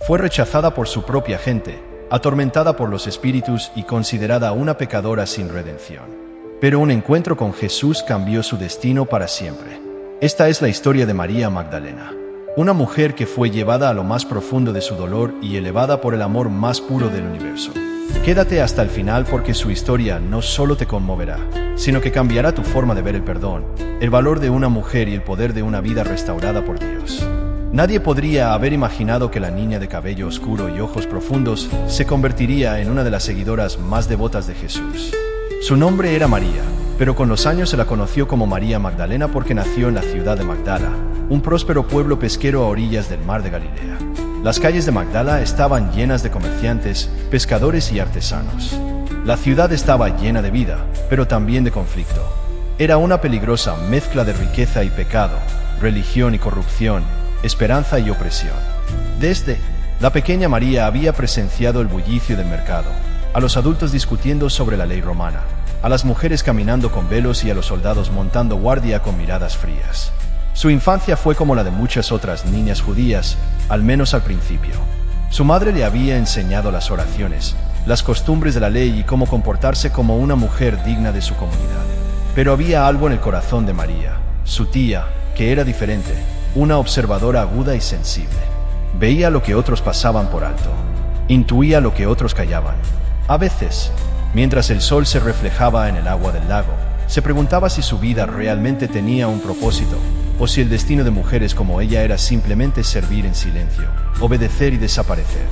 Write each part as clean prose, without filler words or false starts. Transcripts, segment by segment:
Fue rechazada por su propia gente, atormentada por los espíritus y considerada una pecadora sin redención. Pero un encuentro con Jesús cambió su destino para siempre. Esta es la historia de María Magdalena, una mujer que fue llevada a lo más profundo de su dolor y elevada por el amor más puro del universo. Quédate hasta el final porque su historia no solo te conmoverá, sino que cambiará tu forma de ver el perdón, el valor de una mujer y el poder de una vida restaurada por Dios. Nadie podría haber imaginado que la niña de cabello oscuro y ojos profundos se convertiría en una de las seguidoras más devotas de Jesús. Su nombre era María, pero con los años se la conoció como María Magdalena porque nació en la ciudad de Magdala, un próspero pueblo pesquero a orillas del mar de Galilea. Las calles de Magdala estaban llenas de comerciantes, pescadores y artesanos. La ciudad estaba llena de vida, pero también de conflicto. Era una peligrosa mezcla de riqueza y pecado, religión y corrupción, esperanza y opresión. Desde la pequeña María había presenciado el bullicio del mercado, a los adultos discutiendo sobre la ley romana, a las mujeres caminando con velos y a los soldados montando guardia con miradas frías. Su infancia fue como la de muchas otras niñas judías, al menos al principio. Su madre le había enseñado las oraciones, las costumbres de la ley y cómo comportarse como una mujer digna de su comunidad. Pero había algo en el corazón de María, su tía, que era diferente, una observadora aguda y sensible. Veía lo que otros pasaban por alto, intuía lo que otros callaban. A veces, mientras el sol se reflejaba en el agua del lago, se preguntaba si su vida realmente tenía un propósito, o si el destino de mujeres como ella era simplemente servir en silencio, obedecer y desaparecer.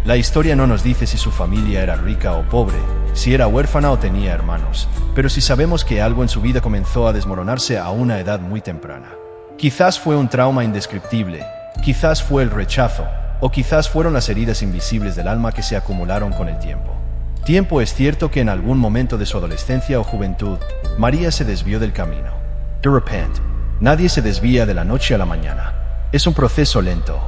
La historia no nos dice si su familia era rica o pobre, si era huérfana o tenía hermanos, pero sí sabemos que algo en su vida comenzó a desmoronarse a una edad muy temprana. Quizás fue un trauma indescriptible, quizás fue el rechazo, o quizás fueron las heridas invisibles del alma que se acumularon con el tiempo. Tiempo es cierto que en algún momento de su adolescencia o juventud, María se desvió del camino. De repente, nadie se desvía de la noche a la mañana. Es un proceso lento.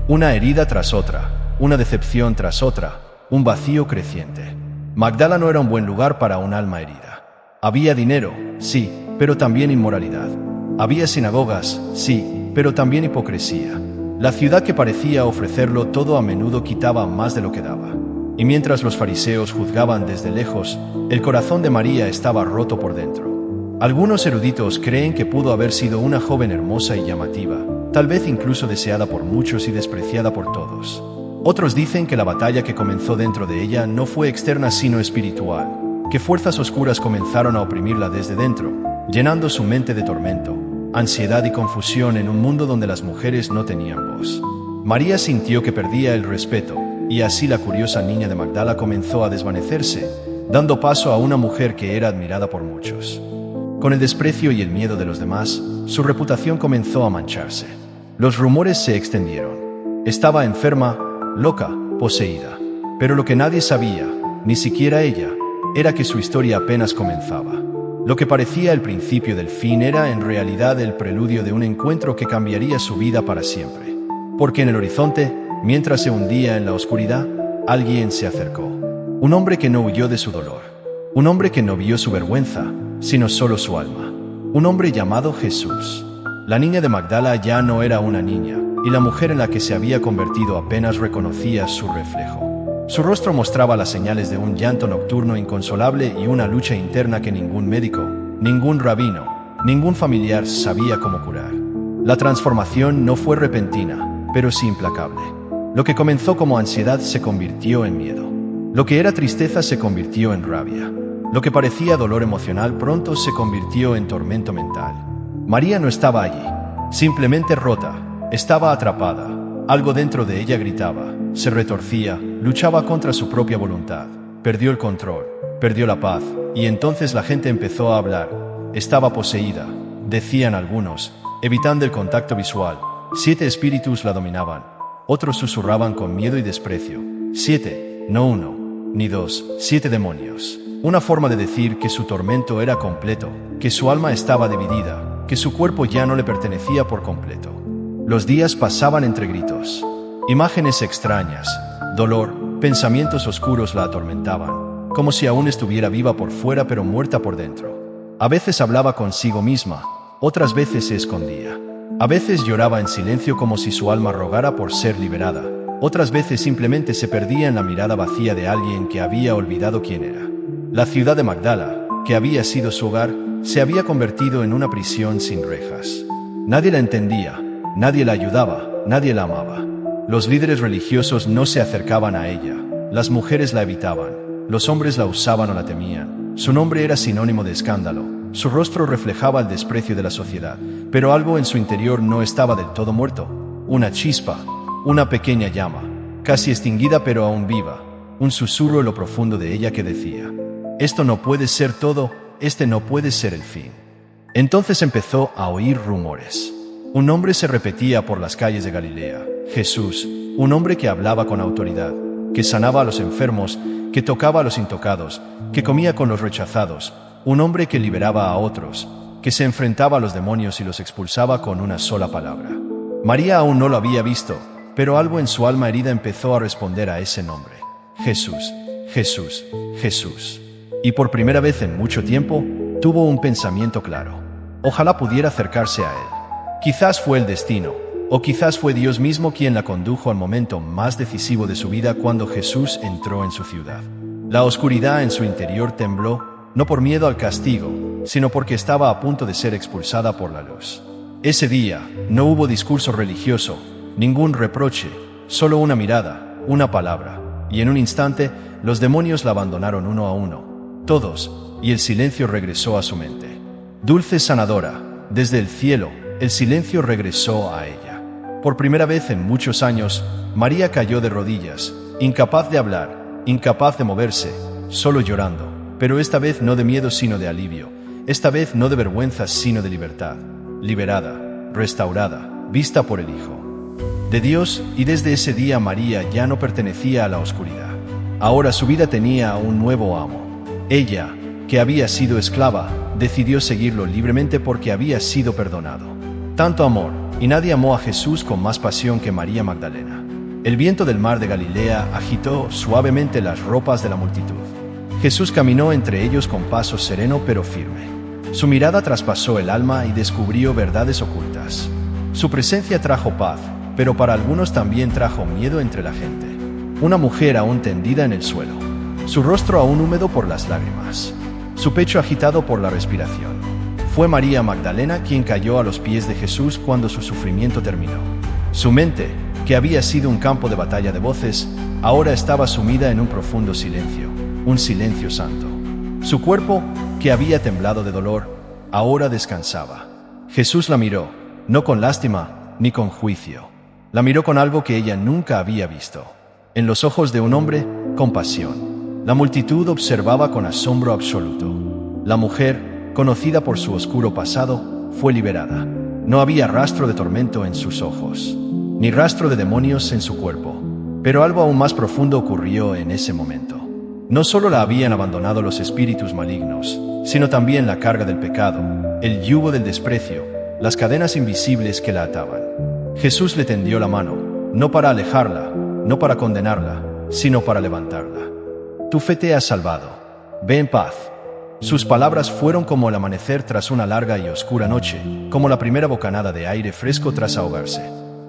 Una herida tras otra, una decepción tras otra, un vacío creciente. Magdala no era un buen lugar para un alma herida. Había dinero, sí, pero también inmoralidad. Había sinagogas, sí, pero también hipocresía. La ciudad que parecía ofrecerlo todo a menudo quitaba más de lo que daba. Y mientras los fariseos juzgaban desde lejos, el corazón de María estaba roto por dentro. Algunos eruditos creen que pudo haber sido una joven hermosa y llamativa, tal vez incluso deseada por muchos y despreciada por todos. Otros dicen que la batalla que comenzó dentro de ella no fue externa sino espiritual, que fuerzas oscuras comenzaron a oprimirla desde dentro, llenando su mente de tormento, ansiedad y confusión en un mundo donde las mujeres no tenían voz. María sintió que perdía el respeto, y así la curiosa niña de Magdala comenzó a desvanecerse, dando paso a una mujer que era admirada por muchos. Con el desprecio y el miedo de los demás, su reputación comenzó a mancharse. Los rumores se extendieron. Estaba enferma, loca, poseída. Pero lo que nadie sabía, ni siquiera ella, era que su historia apenas comenzaba. Lo que parecía el principio del fin era en realidad el preludio de un encuentro que cambiaría su vida para siempre. Porque en el horizonte, mientras se hundía en la oscuridad, alguien se acercó. Un hombre que no huyó de su dolor. Un hombre que no vio su vergüenza, sino solo su alma. Un hombre llamado Jesús. La niña de Magdala ya no era una niña, y la mujer en la que se había convertido apenas reconocía su reflejo. Su rostro mostraba las señales de un llanto nocturno inconsolable y una lucha interna que ningún médico, ningún rabino, ningún familiar sabía cómo curar. La transformación no fue repentina, pero sí implacable. Lo que comenzó como ansiedad se convirtió en miedo. Lo que era tristeza se convirtió en rabia. Lo que parecía dolor emocional pronto se convirtió en tormento mental. María no estaba allí, simplemente rota, estaba atrapada. Algo dentro de ella gritaba, se retorcía, luchaba contra su propia voluntad. Perdió el control, perdió la paz, y entonces la gente empezó a hablar. Estaba poseída, decían algunos, evitando el contacto visual. 7 espíritus la dominaban. Otros susurraban con miedo y desprecio. 7, no 1, ni 2, 7 demonios. Una forma de decir que su tormento era completo, que su alma estaba dividida, que su cuerpo ya no le pertenecía por completo. Los días pasaban entre gritos. Imágenes extrañas, dolor, pensamientos oscuros la atormentaban, como si aún estuviera viva por fuera pero muerta por dentro. A veces hablaba consigo misma, otras veces se escondía. A veces lloraba en silencio como si su alma rogara por ser liberada, otras veces simplemente se perdía en la mirada vacía de alguien que había olvidado quién era. La ciudad de Magdala, que había sido su hogar, se había convertido en una prisión sin rejas. Nadie la entendía, nadie la ayudaba, nadie la amaba. Los líderes religiosos no se acercaban a ella, las mujeres la evitaban, los hombres la usaban o la temían. Su nombre era sinónimo de escándalo, su rostro reflejaba el desprecio de la sociedad, pero algo en su interior no estaba del todo muerto. Una chispa, una pequeña llama, casi extinguida pero aún viva, un susurro en lo profundo de ella que decía: esto no puede ser todo, este no puede ser el fin. Entonces empezó a oír rumores. Un nombre se repetía por las calles de Galilea: Jesús, un hombre que hablaba con autoridad, que sanaba a los enfermos, que tocaba a los intocados, que comía con los rechazados, un hombre que liberaba a otros, que se enfrentaba a los demonios y los expulsaba con una sola palabra. María aún no lo había visto, pero algo en su alma herida empezó a responder a ese nombre: Jesús, Jesús, Jesús. Y por primera vez en mucho tiempo, tuvo un pensamiento claro. Ojalá pudiera acercarse a él. Quizás fue el destino, o quizás fue Dios mismo quien la condujo al momento más decisivo de su vida cuando Jesús entró en su ciudad. La oscuridad en su interior tembló, no por miedo al castigo, sino porque estaba a punto de ser expulsada por la luz. Ese día, no hubo discurso religioso, ningún reproche, solo una mirada, una palabra, y en un instante, los demonios la abandonaron uno a uno, todos, y el silencio regresó a su mente. Dulce sanadora, desde el cielo, el silencio regresó a ella. Por primera vez en muchos años, María cayó de rodillas, incapaz de hablar, incapaz de moverse, solo llorando, pero esta vez no de miedo sino de alivio, esta vez no de vergüenza sino de libertad, liberada, restaurada, vista por el Hijo de Dios, y desde ese día María ya no pertenecía a la oscuridad. Ahora su vida tenía un nuevo amo. Ella, que había sido esclava, decidió seguirlo libremente porque había sido perdonado. Tanto amor, y nadie amó a Jesús con más pasión que María Magdalena. El viento del mar de Galilea agitó suavemente las ropas de la multitud. Jesús caminó entre ellos con paso sereno pero firme. Su mirada traspasó el alma y descubrió verdades ocultas. Su presencia trajo paz, pero para algunos también trajo miedo entre la gente. Una mujer aún tendida en el suelo, su rostro aún húmedo por las lágrimas, su pecho agitado por la respiración. Fue María Magdalena quien cayó a los pies de Jesús cuando su sufrimiento terminó. Su mente, que había sido un campo de batalla de voces, ahora estaba sumida en un profundo silencio, un silencio santo. Su cuerpo, que había temblado de dolor, ahora descansaba. Jesús la miró, no con lástima ni con juicio. La miró con algo que ella nunca había visto. En los ojos de un hombre, compasión. La multitud observaba con asombro absoluto. La mujer, conocida por su oscuro pasado, fue liberada. No había rastro de tormento en sus ojos, ni rastro de demonios en su cuerpo. Pero algo aún más profundo ocurrió en ese momento. No solo la habían abandonado los espíritus malignos, sino también la carga del pecado, el yugo del desprecio, las cadenas invisibles que la ataban. Jesús le tendió la mano, no para alejarla, no para condenarla, sino para levantarla. Tu fe te ha salvado. Ve en paz. Sus palabras fueron como el amanecer tras una larga y oscura noche, como la primera bocanada de aire fresco tras ahogarse.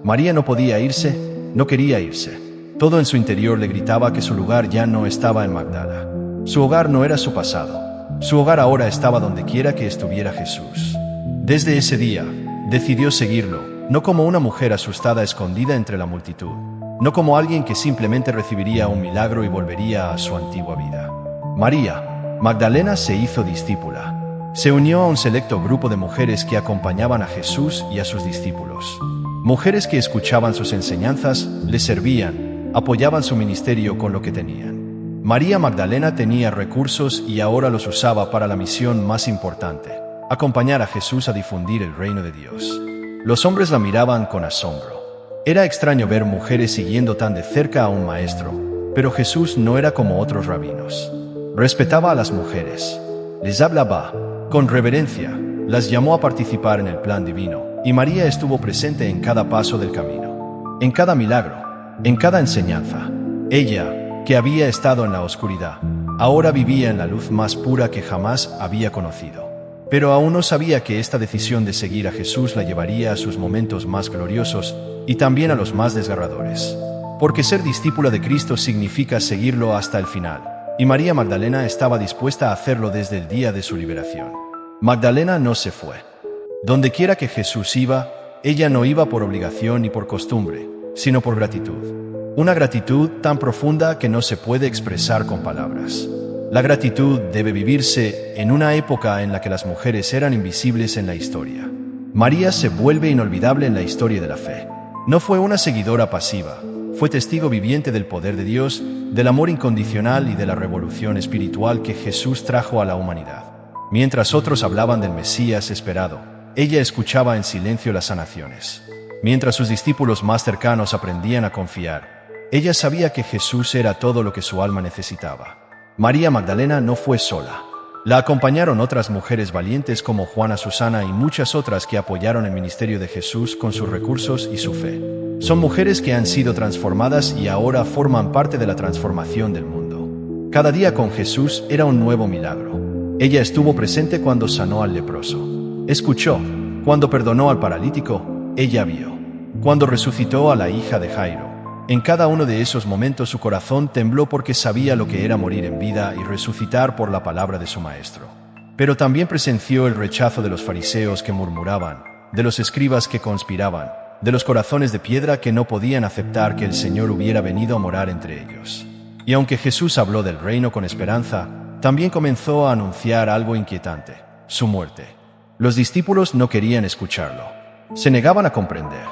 María no podía irse, no quería irse. Todo en su interior le gritaba que su lugar ya no estaba en Magdala. Su hogar no era su pasado. Su hogar ahora estaba donde quiera que estuviera Jesús. Desde ese día, decidió seguirlo, no como una mujer asustada escondida entre la multitud, no como alguien que simplemente recibiría un milagro y volvería a su antigua vida. María Magdalena se hizo discípula. Se unió a un selecto grupo de mujeres que acompañaban a Jesús y a sus discípulos. Mujeres que escuchaban sus enseñanzas, le servían, apoyaban su ministerio con lo que tenían. María Magdalena tenía recursos y ahora los usaba para la misión más importante: acompañar a Jesús a difundir el reino de Dios. Los hombres la miraban con asombro. Era extraño ver mujeres siguiendo tan de cerca a un maestro, pero Jesús no era como otros rabinos. Respetaba a las mujeres, les hablaba con reverencia, las llamó a participar en el plan divino, y María estuvo presente en cada paso del camino, en cada milagro, en cada enseñanza. Ella, que había estado en la oscuridad, ahora vivía en la luz más pura que jamás había conocido. Pero aún no sabía que esta decisión de seguir a Jesús la llevaría a sus momentos más gloriosos y también a los más desgarradores. porque ser discípula de Cristo significa seguirlo hasta el final, y María Magdalena estaba dispuesta a hacerlo desde el día de su liberación. Magdalena no se fue. Donde quiera que Jesús iba, ella no iba por obligación ni por costumbre, sino por gratitud. Una gratitud tan profunda que no se puede expresar con palabras. La gratitud debe vivirse en una época en la que las mujeres eran invisibles en la historia. María se vuelve inolvidable en la historia de la fe. No fue una seguidora pasiva, fue testigo viviente del poder de Dios, del amor incondicional y de la revolución espiritual que Jesús trajo a la humanidad. Mientras otros hablaban del Mesías esperado, ella escuchaba en silencio las sanaciones. Mientras sus discípulos más cercanos aprendían a confiar, ella sabía que Jesús era todo lo que su alma necesitaba. María Magdalena no fue sola. La acompañaron otras mujeres valientes como Juana Susana y muchas otras que apoyaron el ministerio de Jesús con sus recursos y su fe. Son mujeres que han sido transformadas y ahora forman parte de la transformación del mundo. Cada día con Jesús era un nuevo milagro. Ella estuvo presente cuando sanó al leproso. Escuchó. Cuando perdonó al paralítico, ella vio. Cuando resucitó a la hija de Jairo. En cada uno de esos momentos su corazón tembló porque sabía lo que era morir en vida y resucitar por la palabra de su Maestro. Pero también presenció el rechazo de los fariseos que murmuraban, de los escribas que conspiraban, de los corazones de piedra que no podían aceptar que el Señor hubiera venido a morar entre ellos. Y aunque Jesús habló del reino con esperanza, también comenzó a anunciar algo inquietante: su muerte. Los discípulos no querían escucharlo. Se negaban a comprender.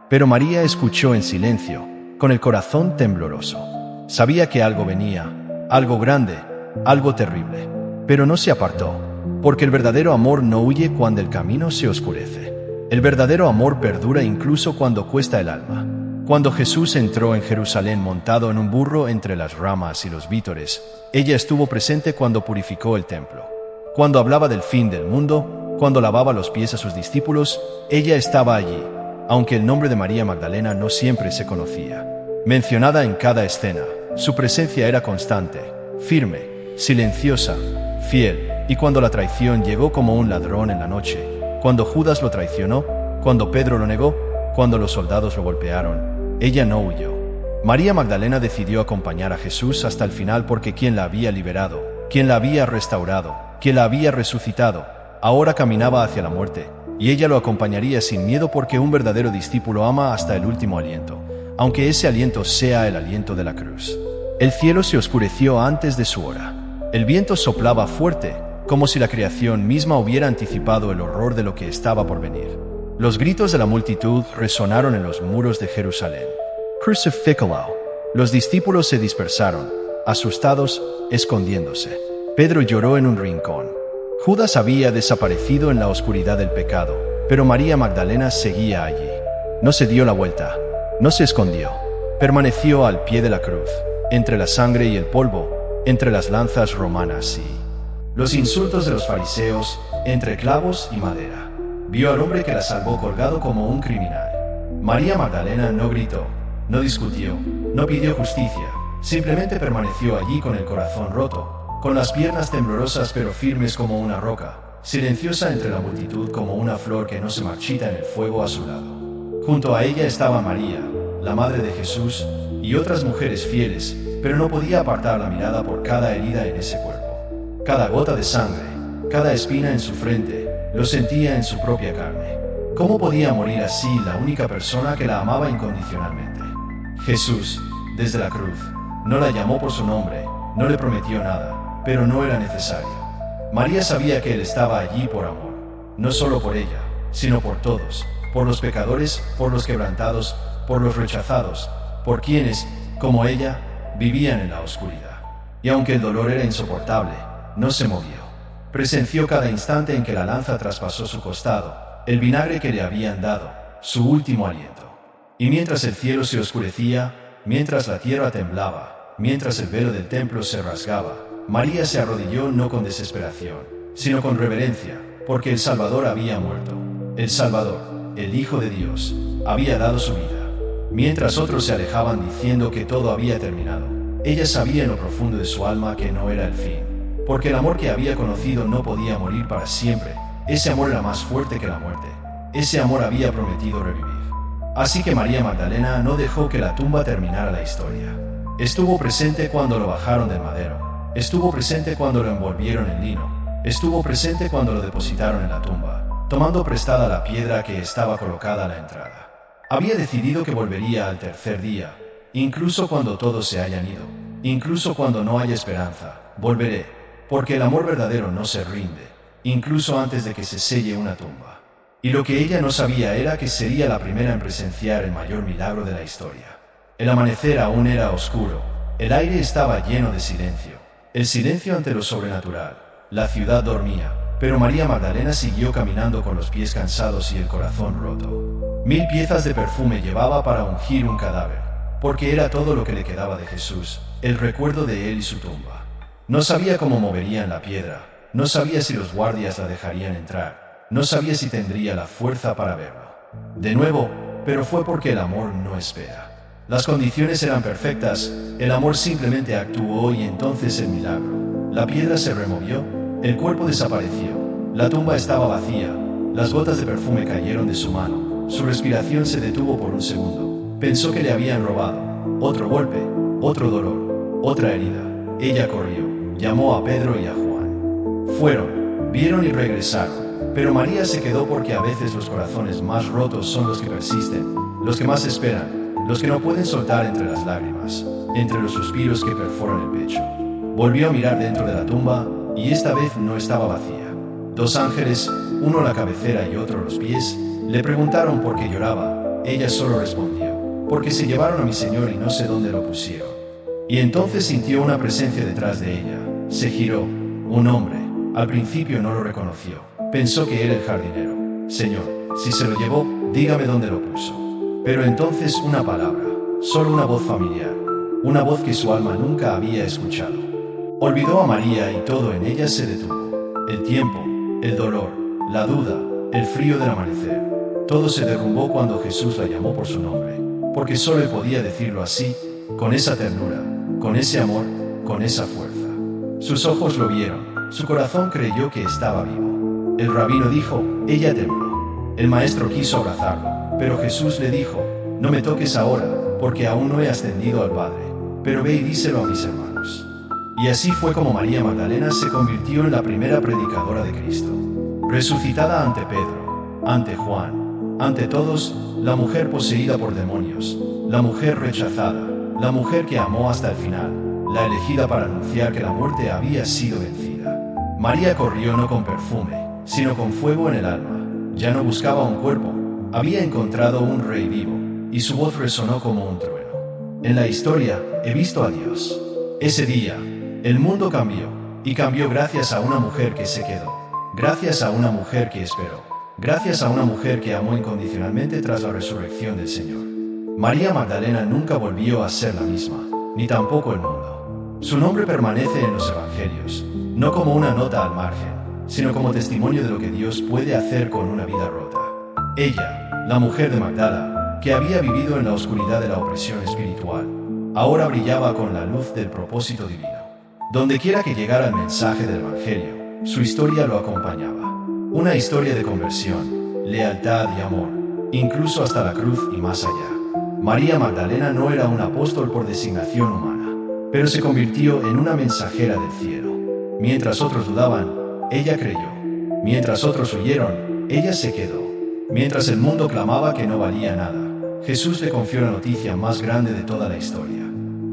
Pero María escuchó en silencio, con el corazón tembloroso. Sabía que algo venía, algo grande, algo terrible. Pero no se apartó, porque el verdadero amor no huye cuando el camino se oscurece. El verdadero amor perdura incluso cuando cuesta el alma. Cuando Jesús entró en Jerusalén montado en un burro entre las ramas y los vítores, ella estuvo presente cuando purificó el templo. Cuando hablaba del fin del mundo, cuando lavaba los pies a sus discípulos, ella estaba allí, aunque el nombre de María Magdalena no siempre se conocía. Mencionada en cada escena, su presencia era constante, firme, silenciosa, fiel, y cuando la traición llegó como un ladrón en la noche, cuando Judas lo traicionó, cuando Pedro lo negó, cuando los soldados lo golpearon, ella no huyó. María Magdalena decidió acompañar a Jesús hasta el final porque quien la había liberado, quien la había restaurado, quien la había resucitado, ahora caminaba hacia la muerte, y ella lo acompañaría sin miedo porque un verdadero discípulo ama hasta el último aliento, aunque ese aliento sea el aliento de la cruz. El cielo se oscureció antes de su hora. El viento soplaba fuerte, como si la creación misma hubiera anticipado el horror de lo que estaba por venir. Los gritos de la multitud resonaron en los muros de Jerusalén. Crucifícalo. Los discípulos se dispersaron, asustados, escondiéndose. Pedro lloró en un rincón. Judas había desaparecido en la oscuridad del pecado, pero María Magdalena seguía allí. No se dio la vuelta, no se escondió. Permaneció al pie de la cruz, entre la sangre y el polvo, entre las lanzas romanas y los insultos de los fariseos, entre clavos y madera. Vio al hombre que la salvó colgado como un criminal. María Magdalena no gritó, no discutió, no pidió justicia, simplemente permaneció allí con el corazón roto, con las piernas temblorosas pero firmes como una roca, silenciosa entre la multitud como una flor que no se marchita en el fuego a su lado. Junto a ella estaba María, la madre de Jesús, y otras mujeres fieles, pero no podía apartar la mirada por cada herida en ese cuerpo. Cada gota de sangre, cada espina en su frente, lo sentía en su propia carne. ¿Cómo podía morir así la única persona que la amaba incondicionalmente? Jesús, desde la cruz, no la llamó por su nombre, no le prometió nada, pero no era necesario. María sabía que Él estaba allí por amor, no solo por ella, sino por todos, por los pecadores, por los quebrantados, por los rechazados, por quienes, como ella, vivían en la oscuridad. Y aunque el dolor era insoportable, no se movió. Presenció cada instante en que la lanza traspasó su costado, el vinagre que le habían dado, su último aliento. Y mientras el cielo se oscurecía, mientras la tierra temblaba, mientras el velo del templo se rasgaba, María se arrodilló no con desesperación, sino con reverencia, porque el Salvador había muerto. El Salvador, el Hijo de Dios, había dado su vida. Mientras otros se alejaban diciendo que todo había terminado, ella sabía en lo profundo de su alma que no era el fin, porque el amor que había conocido no podía morir para siempre. Ese amor era más fuerte que la muerte. Ese amor había prometido revivir. Así que María Magdalena no dejó que la tumba terminara la historia. Estuvo presente cuando lo bajaron del madero. Estuvo presente cuando lo envolvieron en lino. Estuvo presente cuando lo depositaron en la tumba, tomando prestada la piedra que estaba colocada a la entrada. Había decidido que volvería al tercer día, incluso cuando todos se hayan ido, incluso cuando no haya esperanza. Volveré, porque el amor verdadero no se rinde, incluso antes de que se selle una tumba. Y lo que ella no sabía era que sería la primera en presenciar el mayor milagro de la historia. El amanecer aún era oscuro, el aire estaba lleno de silencio, el silencio ante lo sobrenatural. La ciudad dormía, pero María Magdalena siguió caminando con los pies cansados y el corazón roto. 1000 piezas de perfume llevaba para ungir un cadáver, porque era todo lo que le quedaba de Jesús, el recuerdo de él y su tumba. No sabía cómo moverían la piedra, no sabía si los guardias la dejarían entrar, no sabía si tendría la fuerza para verlo. De nuevo, pero fue porque el amor no espera. Las condiciones eran perfectas, el amor simplemente actuó y entonces el milagro. La piedra se removió, el cuerpo desapareció, la tumba estaba vacía, las gotas de perfume cayeron de su mano, su respiración se detuvo por un segundo. Pensó que le habían robado. Otro golpe, otro dolor, otra herida. Ella corrió, llamó a Pedro y a Juan. Fueron, vieron y regresaron, pero María se quedó porque a veces los corazones más rotos son los que persisten, los que más esperan, los que no pueden soltar entre las lágrimas, entre los suspiros que perforan el pecho. Volvió a mirar dentro de la tumba y esta vez no estaba vacía. 2 ángeles, uno la cabecera y otro los pies, le preguntaron por qué lloraba. Ella solo respondió: porque se llevaron a mi Señor y no sé dónde lo pusieron. Y entonces sintió una presencia detrás de ella. Se giró. Un hombre. Al principio no lo reconoció. Pensó que era el jardinero. Señor, si se lo llevó, dígame dónde lo puso. Pero entonces una palabra, solo una voz familiar, una voz que su alma nunca había escuchado. Olvidó a María y todo en ella se detuvo. El tiempo, el dolor, la duda, el frío del amanecer. Todo se derrumbó cuando Jesús la llamó por su nombre, porque solo él podía decirlo así, con esa ternura, con ese amor, con esa fuerza. Sus ojos lo vieron, su corazón creyó que estaba vivo. El rabino dijo, ella tembló. El maestro quiso abrazarlo, pero Jesús le dijo, no me toques ahora, porque aún no he ascendido al Padre, pero ve y díselo a mis hermanos. Y así fue como María Magdalena se convirtió en la primera predicadora de Cristo. Resucitada ante Pedro, ante Juan, ante todos, la mujer poseída por demonios, la mujer rechazada, la mujer que amó hasta el final, la elegida para anunciar que la muerte había sido vencida. María corrió no con perfume, sino con fuego en el alma. Ya no buscaba un cuerpo, había encontrado un rey vivo, y su voz resonó como un trueno. En la historia, he visto a Dios. Ese día, el mundo cambió, y cambió gracias a una mujer que se quedó, gracias a una mujer que esperó, gracias a una mujer que amó incondicionalmente tras la resurrección del Señor. María Magdalena nunca volvió a ser la misma, ni tampoco el mundo. Su nombre permanece en los evangelios, no como una nota al margen, sino como testimonio de lo que Dios puede hacer con una vida rota. Ella, la mujer de Magdala, que había vivido en la oscuridad de la opresión espiritual, ahora brillaba con la luz del propósito divino. Donde quiera que llegara el mensaje del evangelio, su historia lo acompañaba. Una historia de conversión, lealtad y amor, incluso hasta la cruz y más allá. María Magdalena no era un apóstol por designación humana, pero se convirtió en una mensajera del cielo. Mientras otros dudaban, ella creyó. Mientras otros huyeron, ella se quedó. Mientras el mundo clamaba que no valía nada, Jesús le confió la noticia más grande de toda la historia.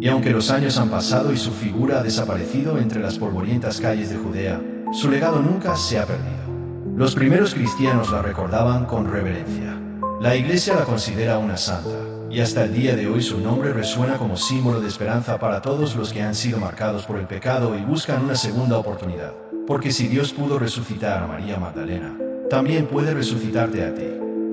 Y aunque los años han pasado y su figura ha desaparecido entre las polvorientas calles de Judea, su legado nunca se ha perdido. Los primeros cristianos la recordaban con reverencia. La Iglesia la considera una santa, y hasta el día de hoy su nombre resuena como símbolo de esperanza para todos los que han sido marcados por el pecado y buscan una segunda oportunidad. Porque si Dios pudo resucitar a María Magdalena, también puede resucitarte a ti.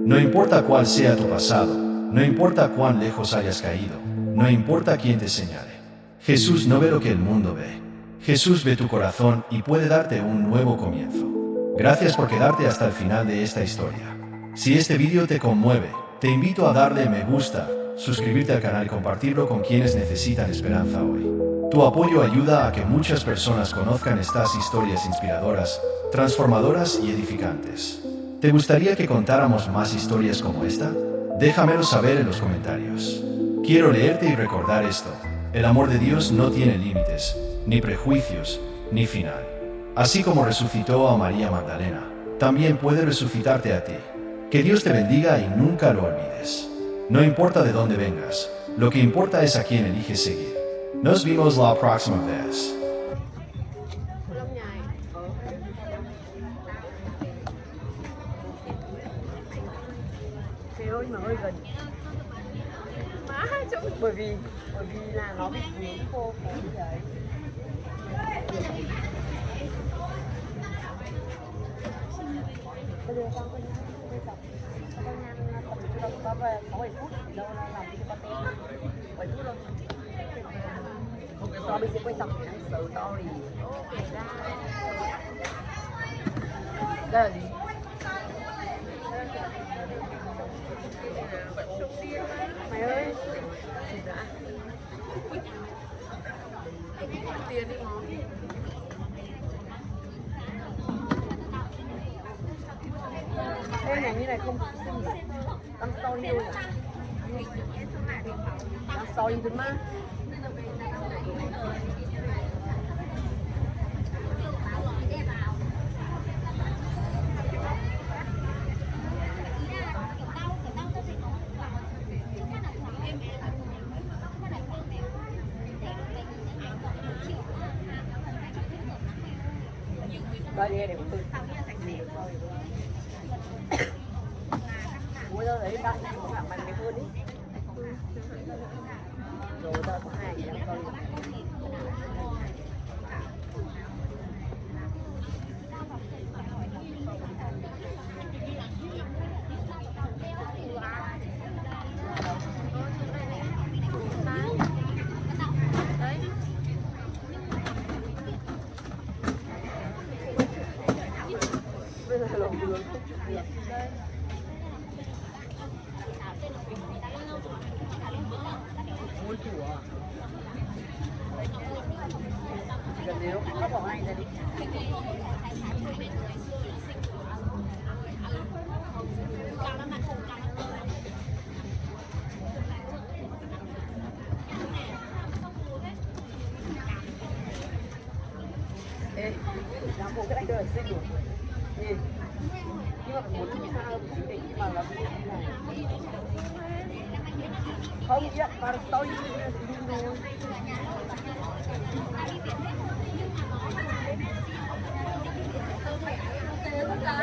No importa cuál sea tu pasado, no importa cuán lejos hayas caído, no importa quién te señale. Jesús no ve lo que el mundo ve. Jesús ve tu corazón y puede darte un nuevo comienzo. Gracias por quedarte hasta el final de esta historia. Si este vídeo te conmueve, te invito a darle me gusta, suscribirte al canal y compartirlo con quienes necesitan esperanza hoy. Tu apoyo ayuda a que muchas personas conozcan estas historias inspiradoras, transformadoras y edificantes. ¿Te gustaría que contáramos más historias como esta? Déjamelo saber en los comentarios. Quiero leerte y recordar esto. El amor de Dios no tiene límites, ni prejuicios, ni final. Así como resucitó a María Magdalena, también puede resucitarte a ti. Que Dios te bendiga y nunca lo olvides. No importa de dónde vengas, lo que importa es a quién eliges seguir. Nos vemos la próxima vez. Trời ơi mà hơi gần. Má chứ bởi vì là nó bị vướng vô cái đấy. Bây giờ con bây giờ con ăn tầm cho đồng có về 6-7 phút thì đâu là làm cho con tên 7 phút đâu. Sau mình sẽ quay xong thì ăn story. Đây là gì? Mày ơi, gì đã? Tiền đi ngó. Ê này như này không xinh à? Đăng story luôn à? Đăng story thôi mà. Đây đi để một từ. Ủa đâu đấy đăng cũng là mạnh đẹp hơn đi. Rồi tao có 2 cái đăng story. Bây giờ lồng đường không chịu được. Ôi chủ à. Gần nếu nó bỏ anh ra đi. Ê, làm bộ cái anh đời xinh rồi. Nhìn. Nhưng mà phải muốn đi xa hơn một xíu để nhưng mà là như này. Không, nhận vào story rồi.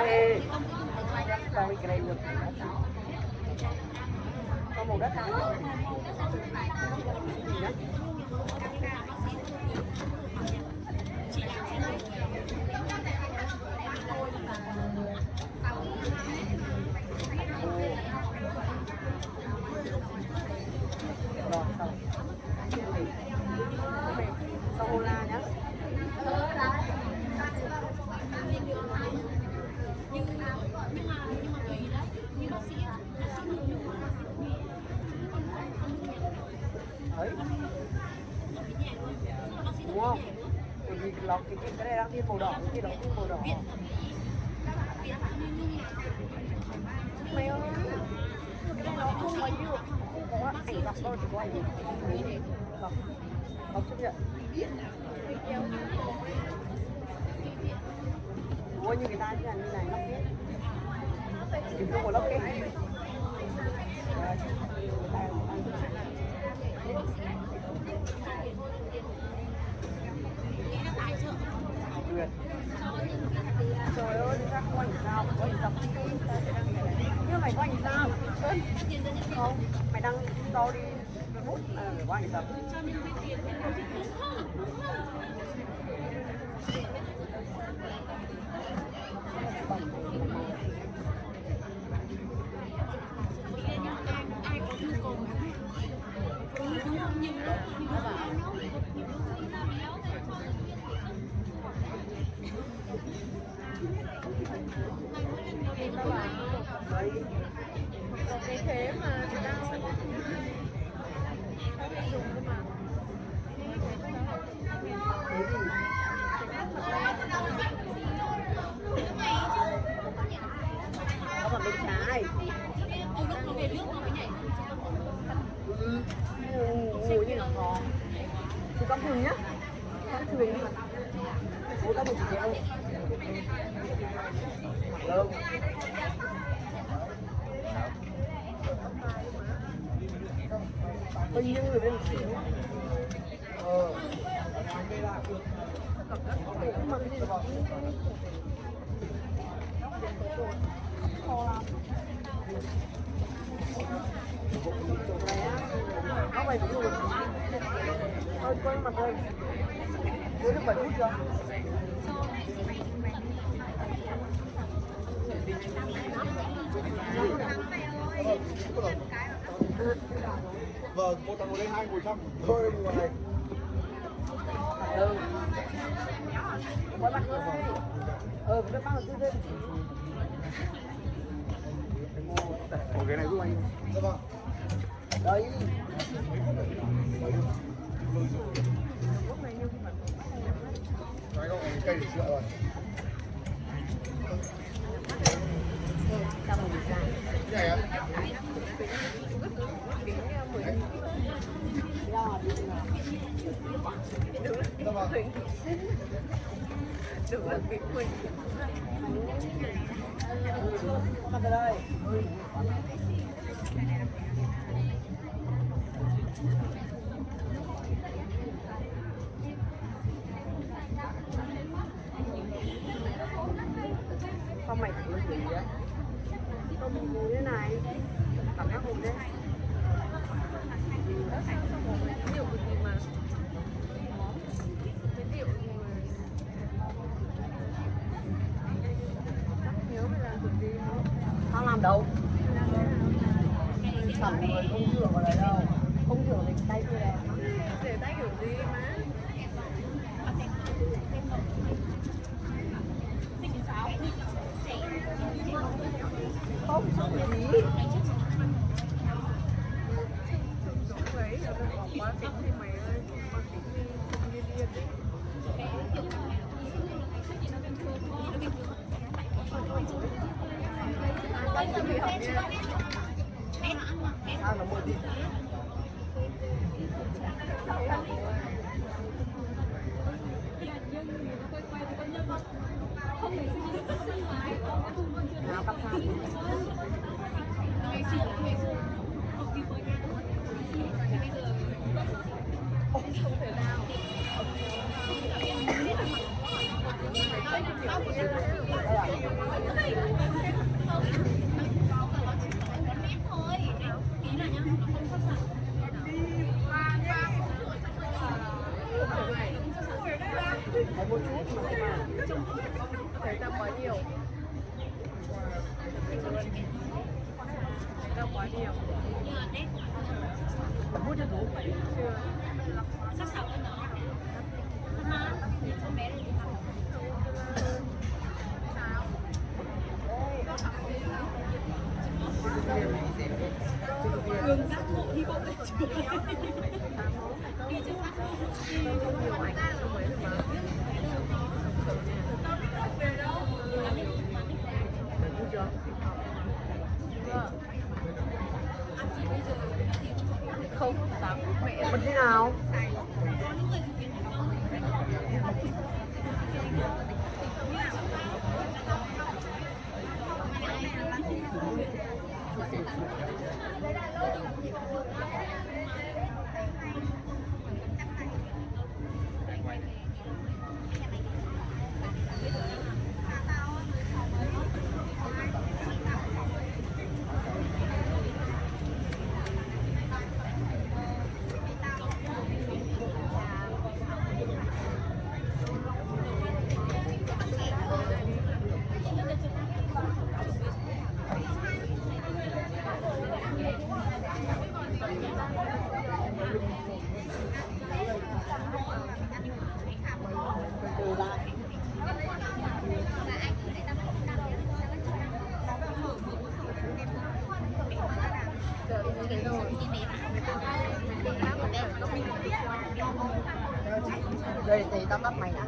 Ê, story cái này được. Có màu đất nào? Gì đó? Rồi, xong. Xong la nhá. Đấy. Đúng không? Bởi vì lọc cái này đang thiên màu đỏ, cái kia nó thiên màu đỏ. Mày ơi, cái này nó không mấy được. Không có ảnh dọc đâu, chỉ có ảnh dọc. Không chấp nhận. Ủa như người ta như này lóc hết. Thì không có lóc hết. Trời ơi, ra có ảnh sao? Có ảnh dọc. Nhưng mày có ảnh sao? Không, mày đăng story Facebook có ảnh dọc. Cái thế mà người ta không dùng cơ mà. Có còn bên trái. con thường nhá. Con thường đi. Bố tao 1 triệu. Đâu. Bao nhiêu người bên một xíu. Có mày cũng được. Thôi coi mặt đây. Dưới được 7 phút chưa? Vâng, một thằng ngồi đây 2 ngồi trong. Thôi ngồi này. Ừ. Mới bắt nữa. Mới bắt được tư Ủa cái này giúp anh. Dạ vâng. Đấy. Cái này cây để sữa rồi. Sao mình ra? Cái này á? Dạ vâng. Đừng là việc mình. Mặt ở đây. Sao mày thử gì vậy? Sao mình ngồi thế này? Cảm giác hồn đấy. Nhiều cái gì mà. Cái điệu gì mà. Chắc nhớ mày làm được gì nữa. Tao làm đâu? Chẳng người không trưởng vào đấy đâu. Không trưởng thì tay tôi đẹp. Để tay kiểu gì mà. Không, sao gì? Giống vậy, rồi mình bỏ qua tính thì mày ơi, qua tính đi, không như điên đi. Anh chuẩn bị học nha. Sao nó mua đi? Nào cặp sao? Không thể nào. Có một chút mà thấy ta quá nhiều. Thấy ta quá nhiều. Hút cho đủ. Chưa. Gương giác ngộ hy vọng là chưa. Đi chứ giác ngộ. Nhiều ảnh không mấy rồi mà. Chưa? Không, tám mẹ bật thế nào? Đây thì tao bắt mày ăn.